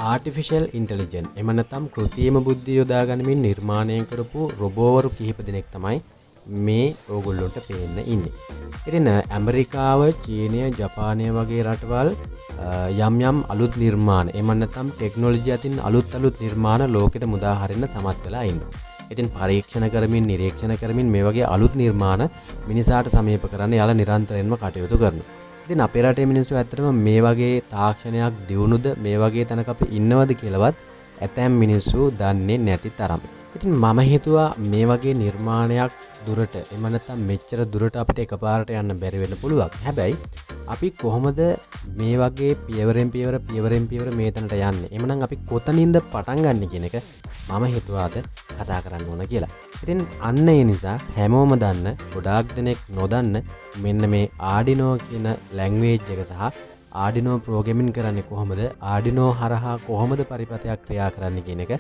Artificial intelligence එහෙම නැත්නම් කෘත්‍රිම බුද්ධිය යොදා ගනිමින් නිර්මාණය කරපු රොබෝවරු කිහිප දෙනෙක් තමයි මේ ඕගොල්ලොන්ට පේන්න ඉන්නේ. ඉතින් ඇමරිකාව, චීනය, ජපානය වගේ රටවල් යම් යම් අලුත් නිර්මාණ එහෙම නැත්නම් ටෙක්නොලොජි අතින් අලුත් නිර්මාණ ලෝකෙට මුදා හරින්න සමත් වෙලා ඉන්නවා. ඉතින් පරීක්ෂණ කරමින් නිරීක්ෂණ කරමින් මේ වගේ අලුත් නිර්මාණ මිනිසාට සමීප කරන්න යාලා නිරන්තරයෙන්ම කටයුතු කරනවා. ඉතින් අපේ රටේ මිනිස්සු ඇත්තටම මේ වගේ තාක්ෂණයක් දියුණුද මේ වගේ තැනක අපි ඉන්නවද කියලාවත් ඇතැම් මිනිස්සු දන්නේ නැති තරම්. ඉතින් මම හිතුවා මේ වගේ නිර්මාණයක් දුරට එහෙම නැත්නම් මෙච්චර දුරට අපිට එකපාරට යන්න බැරි වෙන්න පුළුවන්. හැබැයි අපි කොහොමද මේ වගේ පියවරෙන් පියවර මේ තැනට යන්නේ? එහෙමනම් අපි කොතනින්ද පටන් ගන්න කියන එක මම හිතුවාද කතා කරන්න ඕන කියලා. ඉතින් අන්න ඒ නිසා හැමෝම දන්න ගොඩාක් දෙනෙක් නොදන්න මෙන්න මේ Arduino කියන ලැන්ග්වේජ් එක සහ Arduino ප්‍රෝග්‍රෑමින් කරන්නේ කොහොමද? Arduino හරහා කොහොමද පරිපථයක් ක්‍රියා කරන්නේ කියන එක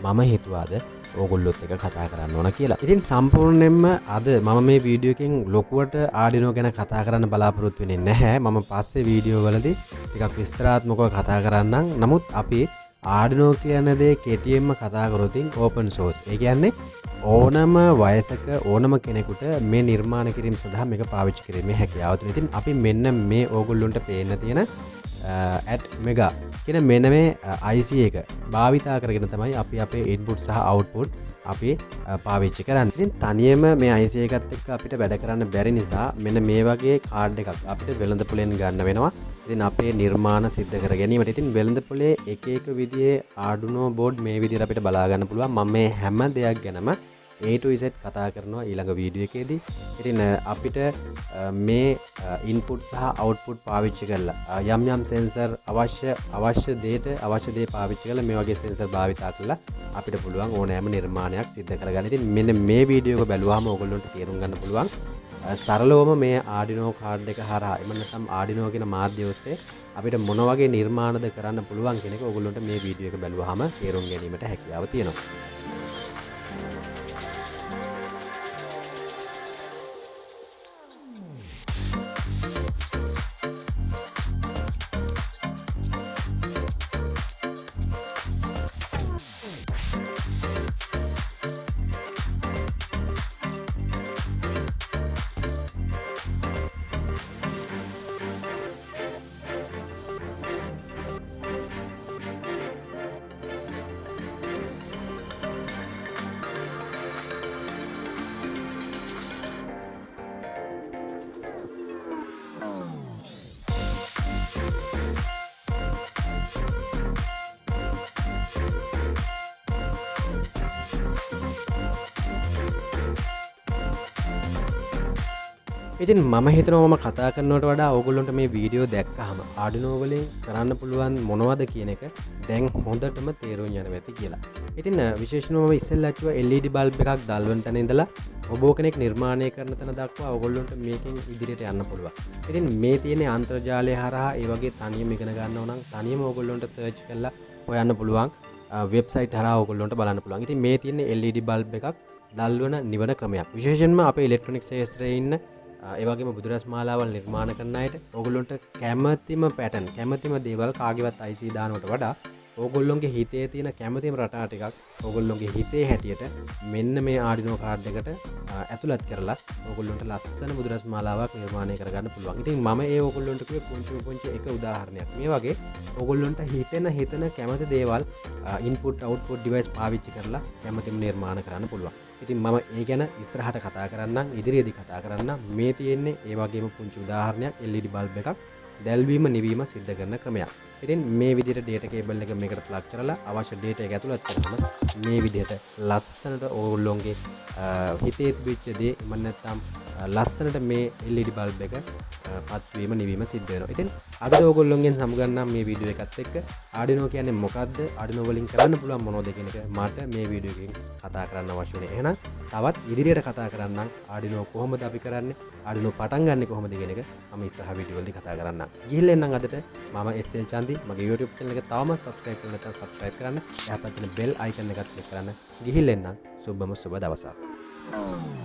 මම හිතුවාද ඕගොල්ලොත් එක කතා කරන්න ඕන කියලා. ඉතින් සම්පූර්ණයෙන්ම අද මම මේ වීඩියෝ එකෙන් ලොකුවට Arduino ගැන කතා කරන්න බලාපොරොත්තු වෙන්නේ නැහැ. මම පස්සේ වීඩියෝ වලදී ටිකක් විස්තරාත්මකව කතා කරන්නම්. නමුත් අපි Arduino කියන දේ කෙටියෙන්ම කතා කරොත් open source. ඒ කියන්නේ ඕනම වයසක ඕනම කෙනෙකුට මේ නිර්මාණ කිරීම සඳහා මේක පාවිච්චි කිරීමේ හැකියාව තියෙනවා. ඉතින් අපි මෙන්න මේ ඕගොල්ලොන්ට පේන්න තියෙන mega කියන මෙන්න මේ IC එක භාවිතා කරගෙන තමයි අපි අපේ input සහ output අපි පාවිච්චි කරන්නේ. ඉතින් තනියම මේ IC එකත් එක්ක අපිට වැඩ කරන්න බැරි නිසා මෙන්න මේ වගේ කාඩ් එකක් අපිට වෙළඳපොලෙන් ගන්න වෙනවා. ඉතින් අපේ නිර්මාණ සිද්ධ කර ගැනීමට ඉතින් වෙළඳපොලේ එක විදිහේ Arduino board මේ විදිහට අපිට බලා ගන්න පුළුවන්. මම මේ හැම දෙයක් ගැනම A to Z කතා කරනවා ඊළඟ වීඩියෝ එකේදී. ඉතින් අපිට මේ input සහ output පාවිච්චි කරලා යම් sensor අවශ්‍ය දේ පාවිච්චි කරලා මේ වගේ sensor භාවිතා කරලා අපිට පුළුවන් ඕනෑම නිර්මාණයක් සිද්ධ කරගන්න. ඉතින් මෙන්න මේ වීඩියෝ එක බැලුවාම ඕගොල්ලන්ට තේරුම් ගන්න පුළුවන් සරලවම මේ Arduino කාඩ් එක හරහා එම නැත්නම් Arduino කියන මාධ්‍ය ඔස්සේ අපිට මොන වගේ නිර්මාණද කරන්න පුළුවන් කියන එක ඕගොල්ලන්ට මේ වීඩියෝ එක බැලුවාම තේරුම් ගැනීමට හැකියාව තියෙනවා. ඉතින් මම හිතනවා මම කතා කරනවට වඩා ඕගොල්ලන්ට මේ වීඩියෝ දැක්කහම Arduino වලින් කරන්න පුළුවන් මොනවද කියන එක දැන් හොඳටම තේරුම් යනවා ඇති කියලා. ඉතින් විශේෂයෙන්ම මම ඉස්සෙල්ලා කිව්වා LED බල්බ් එකක් දාල්වන තැන ඉඳලා ඔබෝ කෙනෙක් නිර්මාණය කරන තැන දක්වා ඕගොල්ලන්ට මේකෙන් ඉදිරියට යන්න පුළුවන්. ඉතින් මේ තියෙන අන්තර්ජාලය හරහා ඒ වගේ තනියම ඉගෙන ගන්නව නම් තනියම ඕගොල්ලන්ට සර්ච් කරලා හොයන්න පුළුවන්. වෙබ්සයිට් හරහා ඕගොල්ලන්ට බලන්න පුළුවන්. ඉතින් මේ තියෙන LED බල්බ් එකක් දල්වන නිවන ක්‍රමයක්. විශේෂයෙන්ම අපේ ඉලෙක්ට්‍රොනික ශාස්ත්‍රයේ ඉන්න ඒ වගේම බුදුරස් මාලාවල් නිර්මාණ කරන අයට ඕගොල්ලන්ට කැමැතිම පැටර්න් කැමැතිම දේවල් කාගේවත් IC දානවට වඩා ඕගොල්ලොන්ගේ හිතේ තියෙන කැමැතිම රටා ටිකක් ඕගොල්ලොන්ගේ හිතේ හැටියට මෙන්න මේ Arduino කාඩ් එකට ඇතුළත් කරලා ඕගොල්ලොන්ට ලස්සන බුදුරස් මාලාවක් නිර්මාණය කරගන්න පුළුවන්. ඉතින් මම ඒ ඕගොල්ලොන්ට කිව්වේ පුංචි එක උදාහරණයක්. මේ වගේ ඕගොල්ලොන්ට හිතෙන කැමති දේවල් input output device පාවිච්චි කරලා කැමැතිම නිර්මාණ කරන්න පුළුවන්. ඉතින් මම ඒ ගැන ඉස්සරහට කතා කරන්නම් ඉදිරියේදී කතා කරන්නම්. මේ තියෙන්නේ ඒ වගේම පුංචි උදාහරණයක් LED බල්බ් එකක් දැල්වීම නිවීම සිද්ධ කරන ක්‍රමයක්. ඉතින් මේ විදිහට data cable එක මේකට ප්ලග් කරලා අවශ්‍ය data එක ඇතුළත් කරාම මේ විදිහට ලස්සනට ඕගොල්ලොන්ගේ හිතේ තිබිච්ච දේ එම නැත්නම් ලස්සනට මේ LED බල්බ් එක පත්වීම නිවීම සිද්ධ වෙනවා. ඉතින් අද ඕගොල්ලොන්ගෙන් සමුගන්නම් මේ වීඩියෝ එකත් එක්ක Arduino කියන්නේ මොකක්ද? Arduino වලින් කරන්න පුළුවන් මොනවද කියන එක මට මේ වීඩියෝ එකෙන් කතා කරන්න අවශ්‍ය වෙන්නේ. එහෙනම් තවත් ඉදිරියට කතා කරන්නම් Arduino කොහොමද අපි කරන්නේ? Arduino පටන් ගන්නෙ කොහොමද කියන එක මම ඉස්සරහ වීඩියෝ වලදී කතා කරන්නම්. ගිහිල්ලා එන්නම් අදට මම SL Chandi මගේ YouTube channel එක තාම subscribe කරලා නැත්නම් subscribe කරන්න. එහා පැත්තේ bell icon එකත් click කරන්න. ගිහිල්ලා එන්නම්. සුබම සුබ දවසක්.